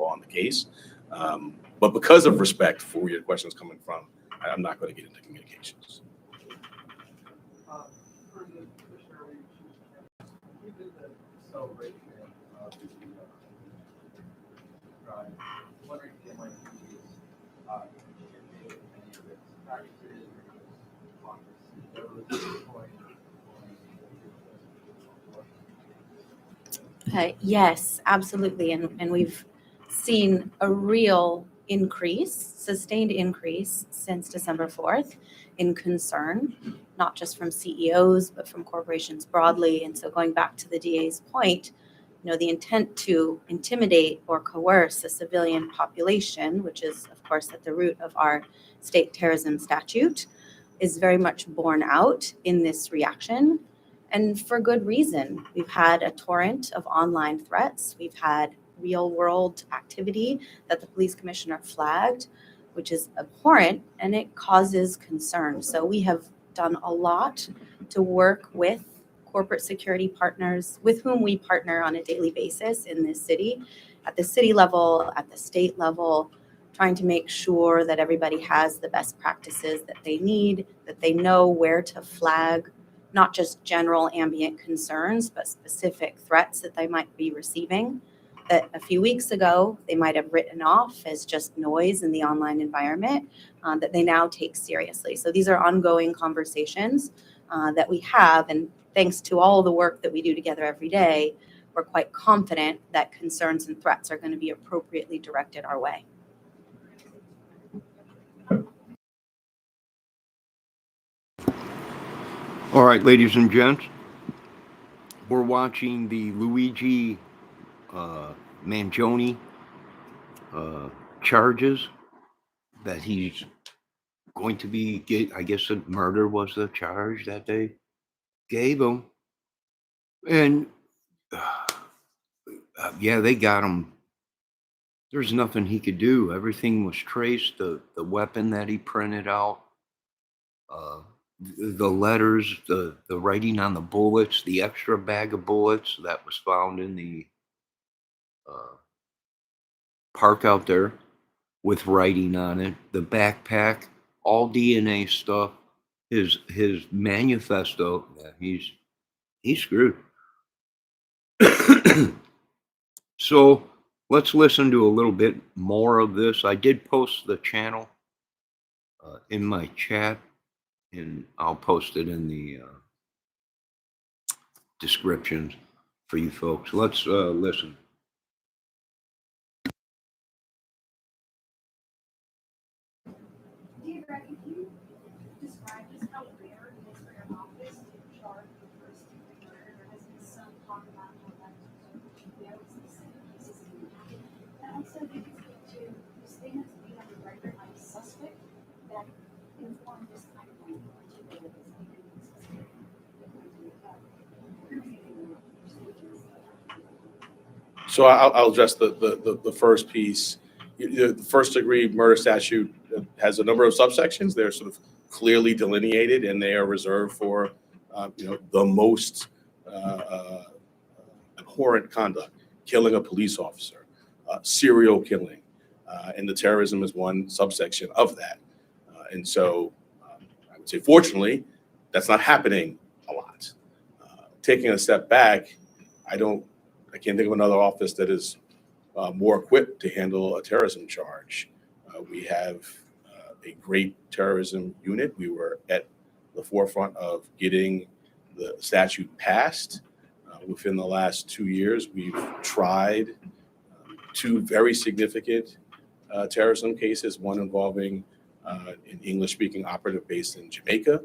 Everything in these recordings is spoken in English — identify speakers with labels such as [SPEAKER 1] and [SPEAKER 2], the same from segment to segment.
[SPEAKER 1] law in the case. But because of respect for where your questions coming from, I'm not going to get into communications.
[SPEAKER 2] For the commissioner, we did the celebration of the drive. I'm wondering if the NYPD is any of its practices or those at this point.
[SPEAKER 3] Yes, absolutely. And we've seen a real increase, sustained increase since December 4th in concern, not just from CEOs, but from corporations broadly. And so going back to the DA's point, the intent to intimidate or coerce a civilian population, which is, of course, at the root of our state terrorism statute, is very much borne out in this reaction. And for good reason. We've had a torrent of online threats. We've had real world activity that the police commissioner flagged, which is abhorrent, and it causes concern. So we have done a lot to work with corporate security partners with whom we partner on a daily basis in this city, at the city level, at the state level, trying to make sure that everybody has the best practices that they need, that they know where to flag not just general ambient concerns, but specific threats that they might be receiving that a few weeks ago they might have written off as just noise in the online environment that they now take seriously. So these are ongoing conversations that we have, and thanks to all the work that we do together every day, we're quite confident that concerns and threats are going to be appropriately directed our way.
[SPEAKER 4] All right, ladies and gents, we're watching the Luigi Mangione charges that he's going to be, I guess murder was the charge that they gave him. And yeah, they got him. There's nothing he could do. Everything was traced, the weapon that he printed out, the letters, the writing on the bullets, the extra bag of bullets that was found in the park out there with writing on it, the backpack, all DNA stuff, his manifesto. Yeah, he's screwed. So let's listen to a little bit more of this. I did post the channel in my chat, and I'll post it in the descriptions for you folks. Let's listen.
[SPEAKER 5] Dear Greg, can you describe just how rare it is for your office to charge the first degree murder? There has been some talk about how that specific cases can happen. And also, if you could speak to the statements made on the record by a suspect that inform this kind of thing, particularly this
[SPEAKER 1] So I'll address the first piece. The first degree murder statute has a number of subsections. They're sort of clearly delineated, and they are reserved for the most abhorrent conduct: killing a police officer, serial killing, and the terrorism is one subsection of that. And so I would say, fortunately, that's not happening a lot. Taking a step back, I can't think of another office that is more equipped to handle a terrorism charge. We have a great terrorism unit. We were at the forefront of getting the statute passed. Within the last 2 years, we've tried 2 very significant terrorism cases, one involving an English-speaking operative based in Jamaica,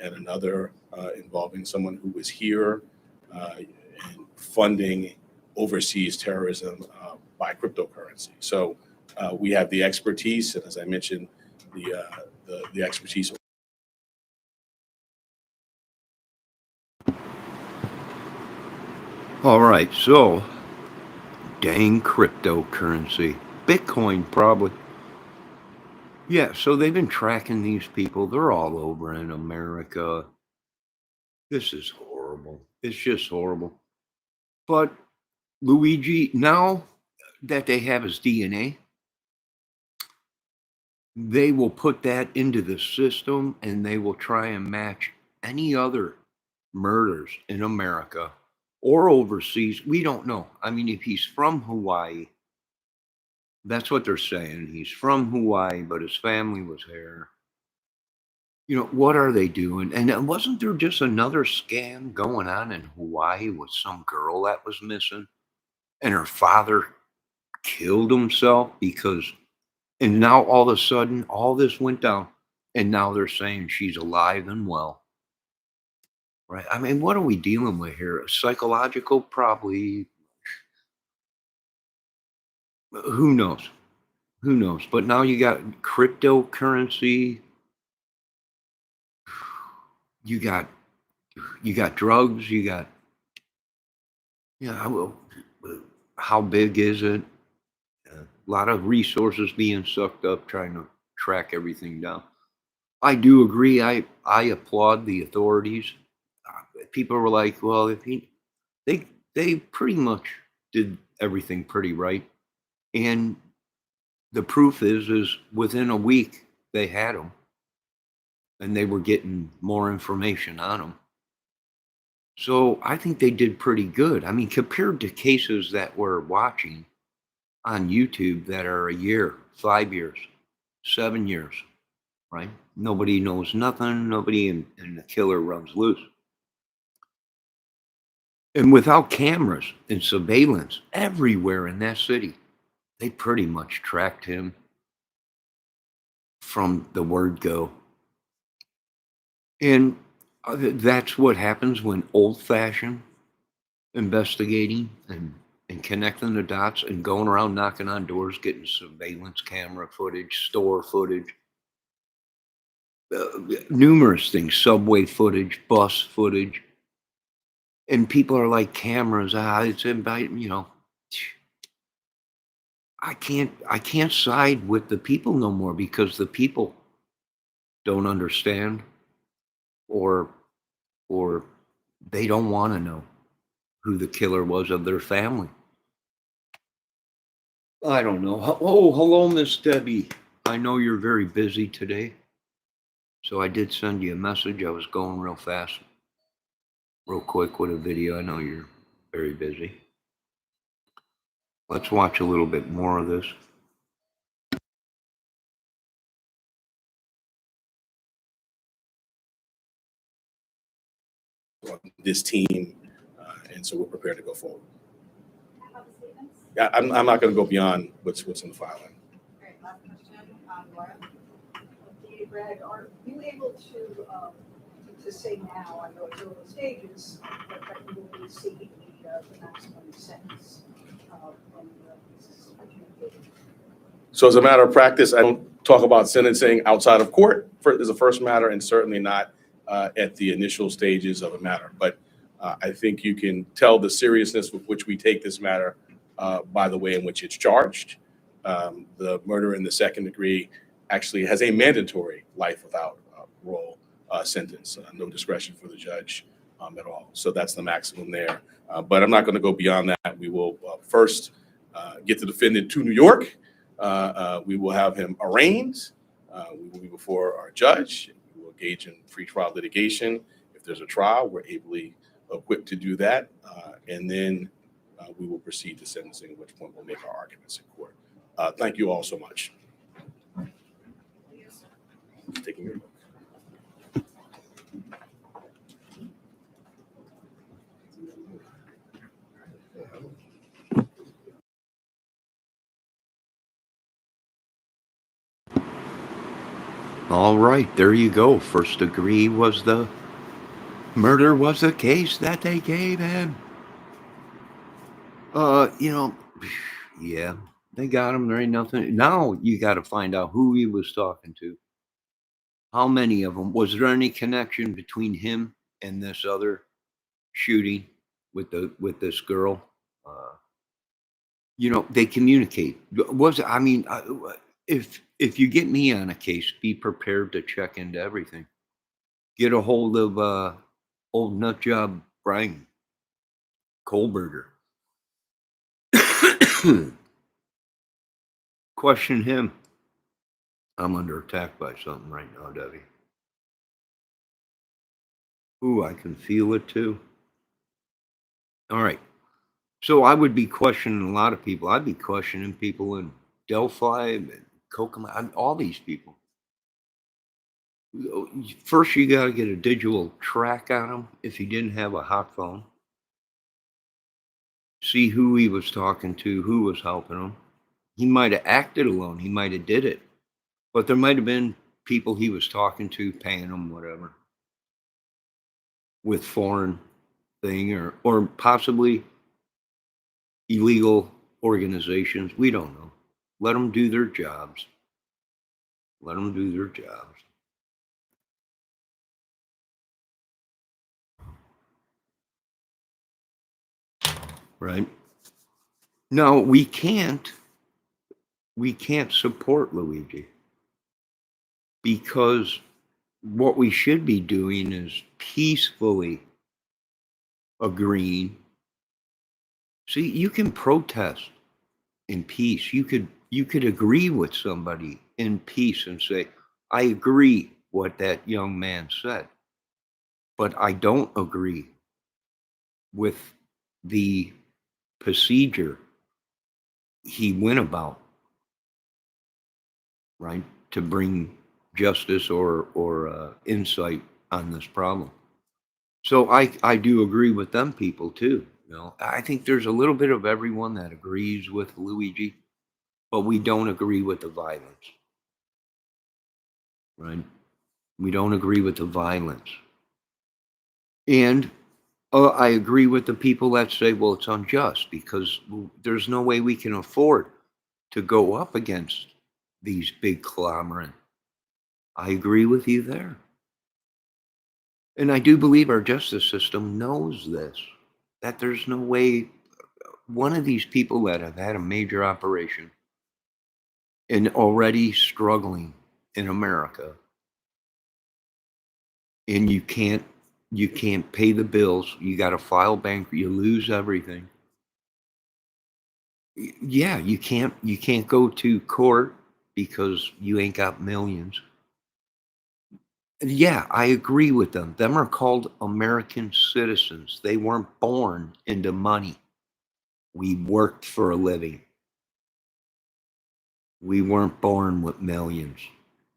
[SPEAKER 1] and another involving someone who was here and funding overseas terrorism by cryptocurrency. So we have the expertise, and as I mentioned, the expertise.
[SPEAKER 4] All right, so dang cryptocurrency, Bitcoin probably. Yeah, so they've been tracking these people. They're all over in America. This is horrible. It's just horrible. But Luigi, now that they have his DNA, they will put that into the system and they will try and match any other murders in America or overseas. We don't know. I mean, if he's from Hawaii, that's what they're saying. He's from Hawaii, but his family was here. What are they doing? And wasn't there just another scam going on in Hawaii with some girl that was missing and her father killed himself and now all of a sudden all this went down and now they're saying she's alive and well, right? I mean, what are we dealing with here? Psychological, probably. Who knows? Who knows? But now you got cryptocurrency, you got drugs, you got, well, how big is it? A lot of resources being sucked up trying to track everything down. I do agree. I applaud the authorities. People were like, well, they pretty much did everything pretty right, and the proof is within a week they had them, and they were getting more information on them. So I think they did pretty good. I mean, compared to cases that we're watching on YouTube that are a year, 5 years, 7 years, right? Nobody knows nothing. Nobody, and the killer runs loose. And without cameras and surveillance everywhere in that city, they pretty much tracked him from the word go. And that's what happens when old-fashioned investigating and connecting the dots and going around knocking on doors, getting surveillance camera footage, store footage, numerous things, subway footage, bus footage. And people are like, cameras, it's invite, I can't side with the people no more because the people don't understand or they don't want to know who the killer was of their family. I don't know. Oh, hello, Miss Debbie. I know you're very busy today. So I did send you a message. I was going real fast, real quick with a video. I know you're very busy. Let's watch a little bit more of this.
[SPEAKER 1] This team, and so we're prepared to go forward.
[SPEAKER 5] How about the statements?
[SPEAKER 1] Yeah, I'm not going to go beyond what's in the filing.
[SPEAKER 6] Great, last question, Laura. Okay, Greg, are you able to say now, I know it's early stages, but that you will be seeking the maximum sentence when this is adjudicated?
[SPEAKER 1] So as a matter of practice, I don't talk about sentencing outside of court as a first matter, and certainly not at the initial stages of a matter. But I think you can tell the seriousness with which we take this matter by the way in which it's charged. The murder in the second degree actually has a mandatory life without parole sentence, no discretion for the judge at all. So that's the maximum there. But I'm not going to go beyond that. We will first get the defendant to New York. We will have him arraigned. We will be before our judge. We will engage in pretrial litigation. If there's a trial, we're ably equipped to do that. And then we will proceed to sentencing, at which point we'll make our arguments in court. Thank you all so much. Taking your vote.
[SPEAKER 4] All right, there you go. First degree was the murder was the case that they gave him. Yeah, they got him. There ain't nothing. Now you got to find out who he was talking to. How many of them? Was there any connection between him and this other shooting with this girl? They communicate. If you get me on a case, be prepared to check into everything. Get a hold of old nutjob Brian Kohlberger. Question him. I'm under attack by something right now, Debbie. Ooh, I can feel it too. All right. So I would be questioning a lot of people. I'd be questioning people in Delphi and Kokomo, all these people. First, you got to get a digital track on him if he didn't have a hot phone. See who he was talking to, who was helping him. He might have acted alone. He might have did it. But there might have been people he was talking to, paying him, whatever, with foreign thing or possibly illegal organizations. We don't know. Let them do their jobs. Let them do their jobs. Right? No, we can't support Luigi because what we should be doing is peacefully agreeing. See, you can protest in peace. You could agree with somebody in peace and say, I agree what that young man said, but I don't agree with the procedure he went about, right, to bring justice or insight on this problem. So I do agree with them people too. You know, I think there's a little bit of everyone that agrees with Luigi, but we don't agree with the violence, right? We don't agree with the violence. And I agree with the people that say, well, it's unjust because there's no way we can afford to go up against these big conglomerate. I agree with you there. And I do believe our justice system knows this, that there's no way one of these people that have had a major operation and already struggling in America, and you can't pay the bills, you got to file bank, you lose everything. Yeah, you can't go to court because you ain't got millions. Yeah, I agree with them. Them are called American citizens. They weren't born into money. We worked for a living. We weren't born with millions.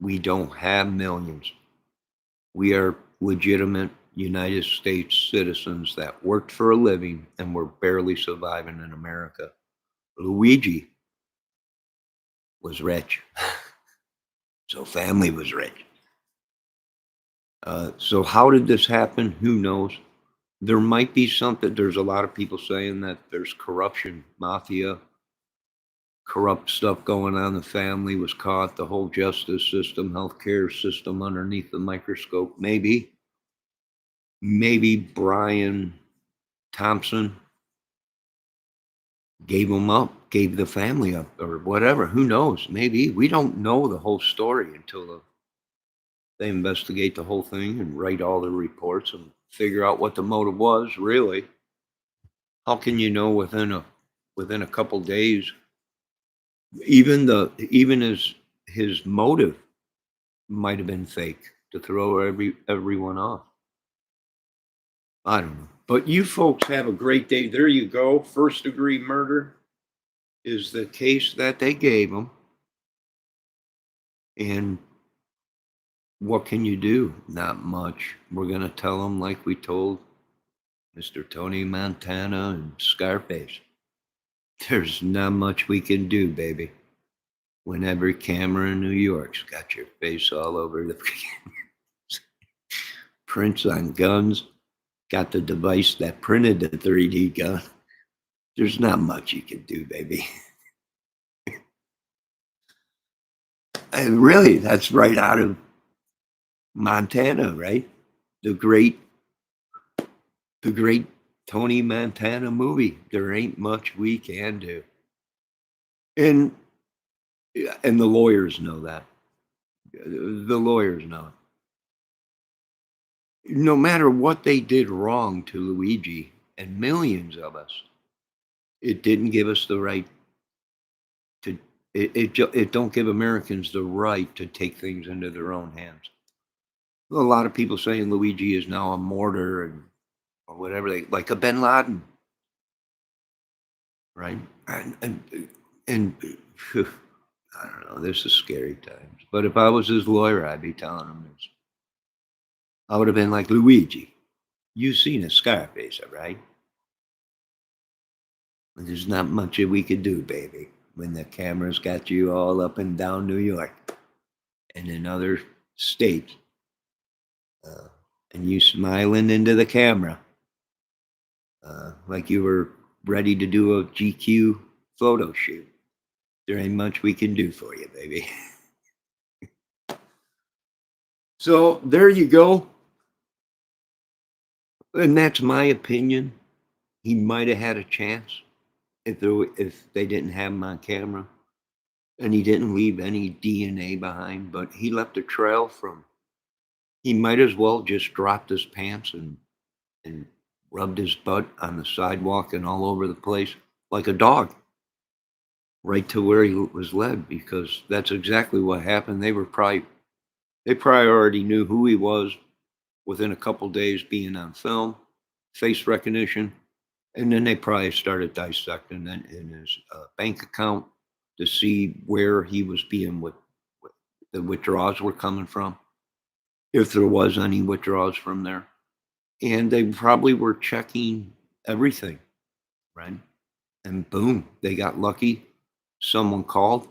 [SPEAKER 4] We don't have millions. We are legitimate United States citizens that worked for a living and were barely surviving in America. Luigi was rich. So family was rich. So how did this happen? Who knows? There might be something. There's a lot of people saying that there's corruption, mafia, corrupt stuff going on. The family was caught. The whole justice system, healthcare system underneath the microscope. Maybe Brian Thompson gave them up, gave the family up, or whatever. Who knows? Maybe we don't know the whole story until they investigate the whole thing and write all the reports and figure out what the motive was. Really, how can you know within a couple days? Even his motive might have been fake to throw everyone off. I don't know. But you folks have a great day. There you go. First degree murder is the case that they gave him. And what can you do? Not much. We're going to tell them like we told Mr. Tony Montana and Scarface. There's not much we can do, baby. When every camera in New York's got your face all over the prints on guns, got the device that printed the 3D gun. There's not much you can do, baby. And really, that's right out of Montana, right? The great Tony Montana movie. There ain't much we can do. And the lawyers know that. The lawyers know it. No matter what they did wrong to Luigi and millions of us, it didn't give us the right to It don't give Americans the right to take things into their own hands. A lot of people saying Luigi is now a martyr and or whatever they like a Bin Laden, right? And phew, I don't know. This is scary times. But if I was his lawyer, I'd be telling him this. I would have been like, Luigi, you've seen a Scarface, all right? There's not much that we could do, baby, when the camera's got you all up and down New York and in other states. And you smiling into the camera like you were ready to do a GQ photo shoot. There ain't much we can do for you, baby. So there you go. And that's my opinion. He might have had a chance if they didn't have him on camera. And he didn't leave any DNA behind, but he left a trail from, he might as well just dropped his pants and rubbed his butt on the sidewalk and all over the place like a dog, right to where he was led, because that's exactly what happened. They probably already knew who he was within a couple days being on film, face recognition, and then they probably started dissecting that in his bank account to see where he was being, what the withdrawals were coming from, if there was any withdrawals from there. And they probably were checking everything, right? And boom, they got lucky. Someone called.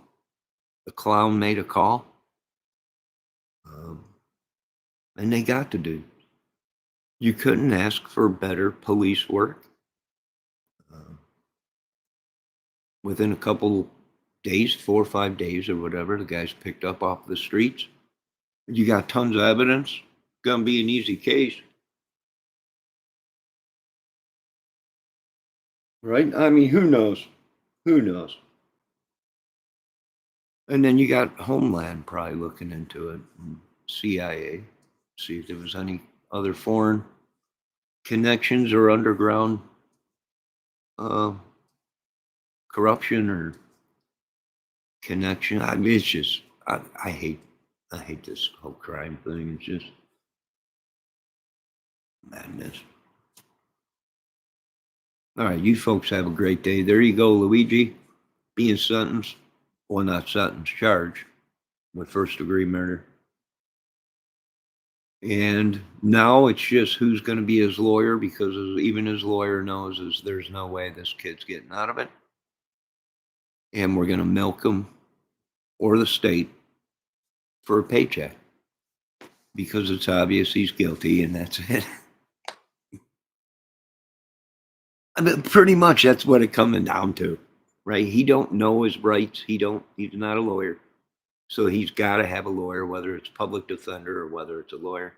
[SPEAKER 4] The clown made a call. And they got the dude. You couldn't ask for better police work. Within a couple days, 4 or 5 days or whatever, the guy's picked up off the streets. You got tons of evidence. Gonna be an easy case. Right? I mean, who knows? Who knows? And then you got Homeland probably looking into it, and CIA, see if there was any other foreign connections or underground corruption or connection. I mean, it's just I hate this whole crime thing. It's just madness. All right, you folks have a great day. There you go, Luigi, being sentenced, well, not sentenced, charged with first-degree murder. And now it's just who's going to be his lawyer, because even his lawyer knows there's no way this kid's getting out of it. And we're going to milk him or the state for a paycheck because it's obvious he's guilty, and that's it. I mean, pretty much that's what it coming down to, right? He don't know his rights. He's not a lawyer. So he's got to have a lawyer, whether it's public defender or whether it's a lawyer.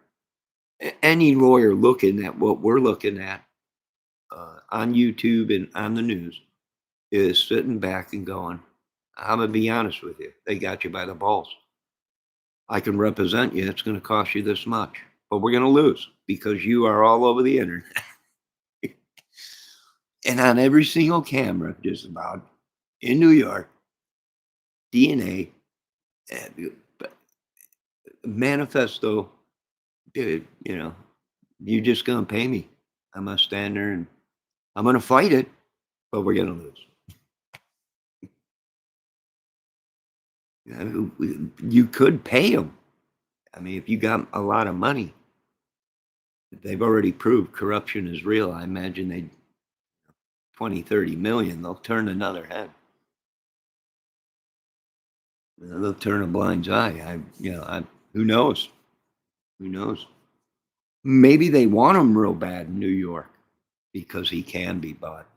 [SPEAKER 4] Any lawyer looking at what we're looking at on YouTube and on the news is sitting back and going, I'm going to be honest with you. They got you by the balls. I can represent you. It's going to cost you this much, but we're going to lose because you are all over the internet. And on every single camera, just about, in New York, DNA, manifesto, dude, you're just going to pay me. I'm going to stand there and I'm going to fight it, but we're going to lose. You could pay them. I mean, if you got a lot of money, they've already proved corruption is real. I imagine they 20, 30 million, they'll turn another head. They'll turn a blind eye. Who knows? Who knows? Maybe they want him real bad in New York because he can be bought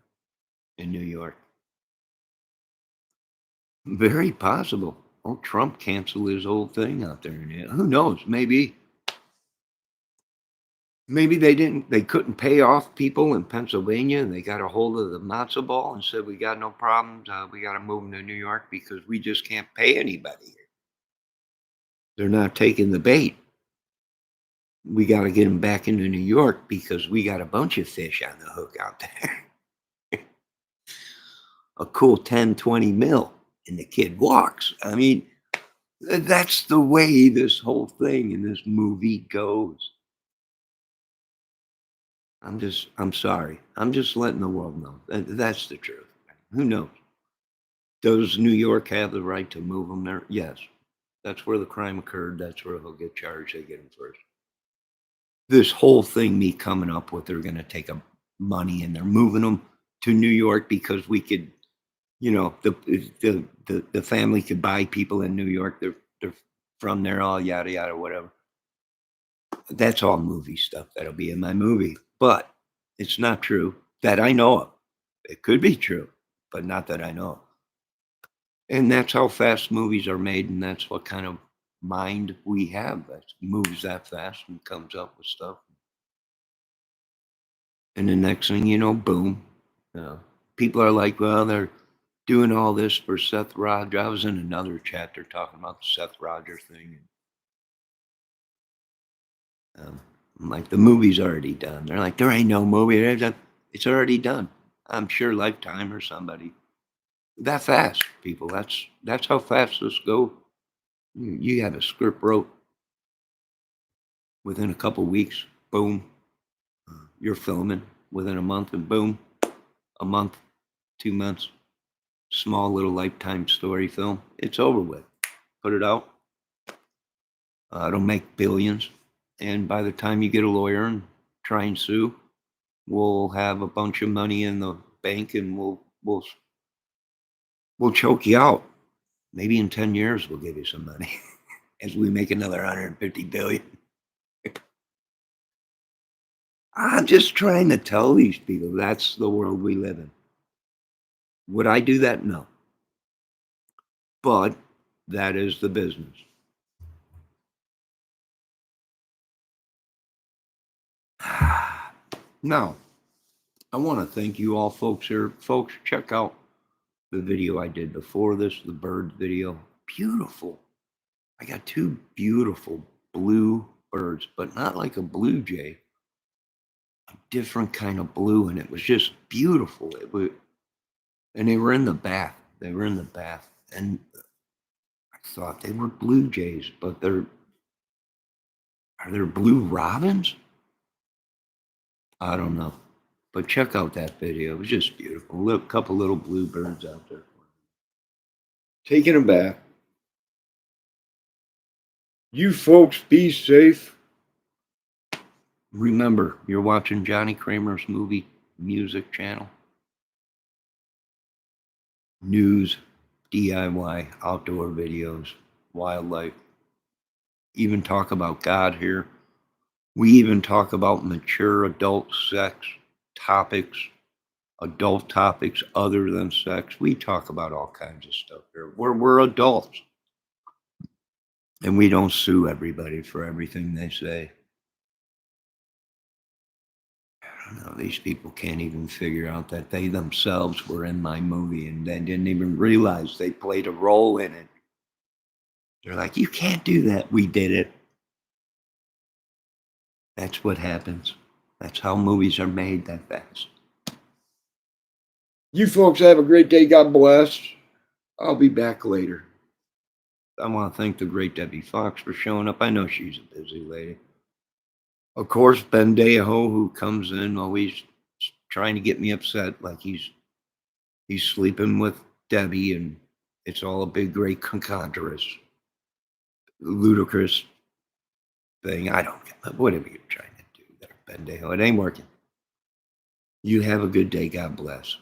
[SPEAKER 4] in New York. Very possible. Oh, Trump canceled his whole thing out there. Who knows? Maybe they couldn't pay off people in Pennsylvania, and they got a hold of the matzo ball and said, we got no problems. We got to move them to New York because we just can't pay anybody here. They're not taking the bait. We got to get them back into New York because we got a bunch of fish on the hook out there. A cool 10, 20 mil. and the kid walks. I mean, that's the way this whole thing in this movie goes. I'm sorry. I'm just letting the world know. That's the truth. Who knows? Does New York have the right to move them there? Yes. That's where the crime occurred. That's where he'll get charged. They get him first. This whole thing, me coming up with, they're going to take money and they're moving them to New York because we could, the family could buy people in New York. They're from there, all yada yada, whatever. That's all movie stuff. That'll be in my movie, but it's not true that I know of. It could be true, but not that I know of. And that's how fast movies are made, and that's what kind of mind we have that moves that fast and comes up with stuff. And the next thing you know, boom. People are like, well, they're doing all this for Seth Rogers. I was in another chapter talking about the Seth Rogers thing. I'm like, the movie's already done. They're like, there ain't no movie. It's already done. I'm sure Lifetime or somebody. That fast, people. That's how fast this go. You have a script wrote within a couple weeks. Boom, you're filming within a month, and boom, a month, 2 months. Small little Lifetime story film. It's over with. Put it out. It'll make billions, and by the time you get a lawyer and try and sue, we'll have a bunch of money in the bank, and we'll choke you out. Maybe in 10 years we'll give you some money as we make another 150 billion. I'm just trying to tell these people that's the world we live in. Would I do that? No. But that is the business. Now, I want to thank you all folks here. Folks, check out the video I did before this, the bird video. Beautiful. I got two beautiful blue birds, but not like a blue jay. A different kind of blue, and it was just beautiful. And they were in the bath. And I thought they were blue jays, but are there blue robins? I don't know. But check out that video. It was just beautiful. A couple little blue birds out there. Taking a bath. You folks be safe. Remember, you're watching Johnny Kramer's Movie Music Channel. News, DIY, outdoor videos, wildlife. Even talk about God here. We even talk about mature adult sex topics, adult topics other than sex. We talk about all kinds of stuff here. We're adults. And we don't sue everybody for everything they say. I don't know, these people can't even figure out that they themselves were in my movie and they didn't even realize they played a role in it. They're like, you can't do that. We did it. That's what happens. That's how movies are made that fast. You folks have a great day. God bless. I'll be back later. I want to thank the great Debbie Fox for showing up. I know she's a busy lady. Of course, Ben Deho, who comes in always trying to get me upset, like he's sleeping with Debbie, and it's all a big, great concondrous, ludicrous thing. I don't get whatever you're trying to do there, Ben Deho. It ain't working. You have a good day. God bless.